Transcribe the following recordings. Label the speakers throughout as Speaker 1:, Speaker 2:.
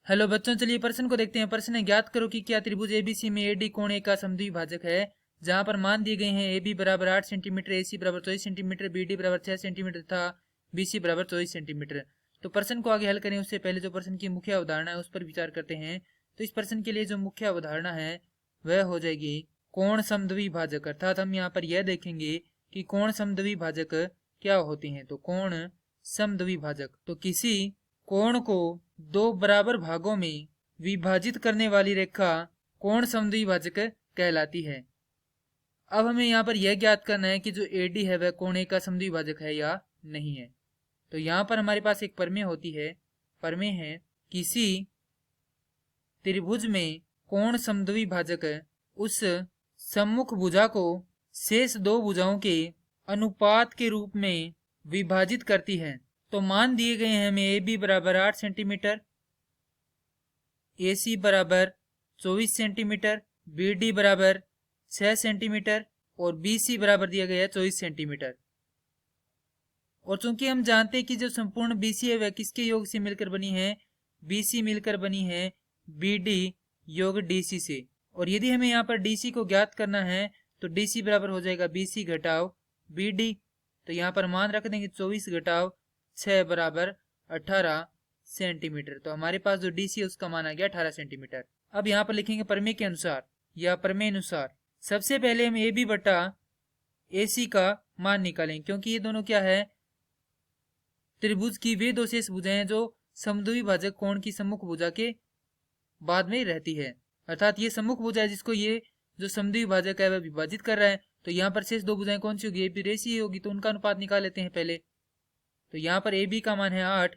Speaker 1: Hello बच्चों, चलिए प्रश्न को देखते हैं। प्रश्न है, ज्ञात करो कि क्या त्रिभुज एबीसी में एडी कोण ए का समद्विभाजक है। जहां पर मान दिए गए हैं एबी बराबर 8 सेंटीमीटर, एसी बराबर 24 सेंटीमीटर, बीडी बराबर 6 सेंटीमीटर तथा बीसी बराबर 24 सेंटीमीटर। तो प्रश्न को आगे हल करें उससे पहले जो प्रश्न की मुख्य अवधारणा है उस पर विचार करते हैं। तो इस प्रश्न के लिए जो मुख्य अवधारणा है वह हो जाएगी कोण समद्विभाजक। अर्थात हम यहाँ पर यह देखेंगे कि कोण समद्विभाजक क्या होते हैं। तो कोण समद्विभाजक, तो किसी कोण को दो बराबर भागों में विभाजित करने वाली रेखा कोण समद्विभाजक कहलाती है। अब हमें यहाँ पर यह ज्ञात करना है कि जो एडी है वह कोण ए का समद्विभाजक है या नहीं है। तो यहाँ पर हमारे पास एक प्रमेय होती है। प्रमेय है, किसी त्रिभुज में कोण समद्विभाजक उस सम्मुख भुजा को शेष दो भुजाओं के अनुपात के रूप में विभाजित करती है। तो मान दिए गए हैं हमें ए बी बराबर 8 सेंटीमीटर, ए सी बराबर 24 सेंटीमीटर, बी डी बराबर 6 सेंटीमीटर और बी सी बराबर दिया गया है 24 सेंटीमीटर। और चूंकि हम जानते हैं कि जो संपूर्ण बी सी है वह किसके योग से मिलकर बनी है, बी सी मिलकर बनी है बी डी योग डी सी से। और यदि हमें यहाँ पर डी सी को ज्ञात करना है तो डी सी बराबर हो जाएगा बी सी घटाव बी डी। तो यहाँ पर मान रख देंगे 24 घटाव 6 बराबर 18 सेंटीमीटर। तो हमारे पास जो डी सी है उसका मान आ गया 18 सेंटीमीटर। अब यहाँ पर लिखेंगे प्रमेय के अनुसार या प्रमेय अनुसार। सबसे पहले हम ए बी बटा ए सी का मान निकालें, क्योंकि ये दोनों क्या है, त्रिभुज की वे दो शेष भुजाएं हैं जो समद्विभाजक कोण की सम्मुख भुजा के बाद में रहती है। अर्थात ये सम्मुख भुजा है जिसको ये जो समद्विभाजक है वह विभाजित कर रहा है। तो यहाँ पर शेष दो भुजाएं कौन सी होगी, ए बी रेसी होगी। तो उनका अनुपात निकाल लेते हैं पहले। तो यहाँ पर ए बी का मान है 8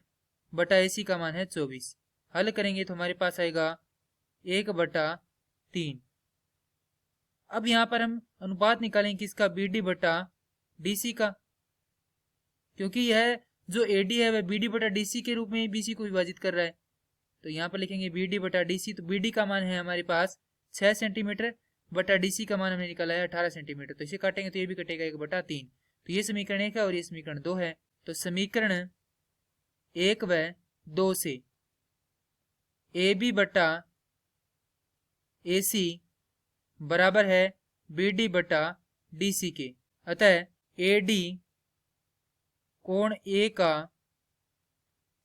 Speaker 1: बटा ए सी का मान है 24। हल करेंगे तो हमारे पास आएगा 1 बटा 3। अब यहाँ पर हम अनुपात निकालेंगे किसका, बी डी बटा डी सी का, क्योंकि यह जो ए डी है वह बी डी बटा डी सी के रूप में बी सी को विभाजित कर रहा है। तो यहाँ पर लिखेंगे बी डी बटा डी सी। तो बी डी का मान है हमारे पास 6 सेंटीमीटर बटा डी सी का मान हमने निकाला है 18 सेंटीमीटर। तो इसे काटेंगे तो ये भी कटेगा 1 बटा 3। तो ये समीकरण 1 है और ये समीकरण 2 है। तो समीकरण 1 व 2 से ए बी बटा ए सी बराबर है बी डी बटा डी सी के। अतः ए डी कोण ए का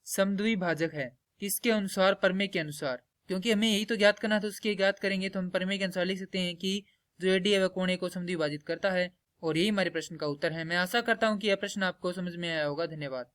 Speaker 1: समद्विभाजक है। किसके अनुसार, प्रमेय के अनुसार। क्योंकि हमें यही तो ज्ञात करना था, उसके ज्ञात करेंगे तो हम प्रमेय के अनुसार लिख सकते हैं कि जो एडी है वह कोण ए को समद्विभाजित करता है। और यही हमारे प्रश्न का उत्तर है। मैं आशा करता हूं कि यह प्रश्न आपको समझ में आया होगा। धन्यवाद।